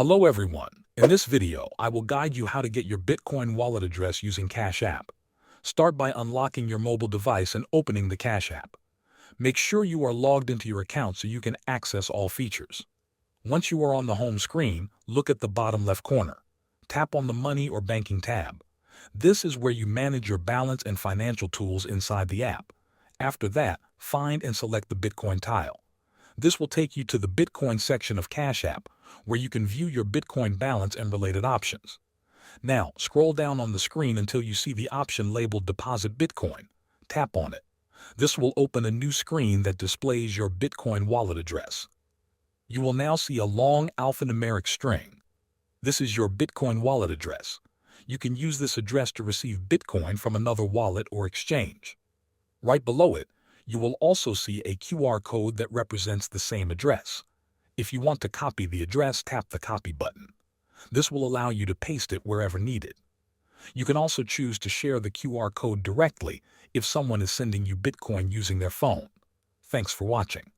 Hello everyone. In this video, I will guide you how to get your Bitcoin wallet address using Cash App. Start by unlocking your mobile device and opening the Cash App. Make sure you are logged into your account so you can access all features. Once you are on the home screen, look at the bottom left corner. Tap on the Money or Banking tab. This is where you manage your balance and financial tools inside the app. After that, find and select the Bitcoin tile. This will take you to the Bitcoin section of Cash App, where you can view your Bitcoin balance and related options. Now, scroll down on the screen until you see the option labeled Deposit Bitcoin. Tap on it. This will open a new screen that displays your Bitcoin wallet address. You will now see a long alphanumeric string. This is your Bitcoin wallet address. You can use this address to receive Bitcoin from another wallet or exchange. Right below it, you will also see a QR code that represents the same address. If you want to copy the address, tap the Copy button. This will allow you to paste it wherever needed. You can also choose to share the QR code directly if someone is sending you Bitcoin using their phone. Thanks for watching.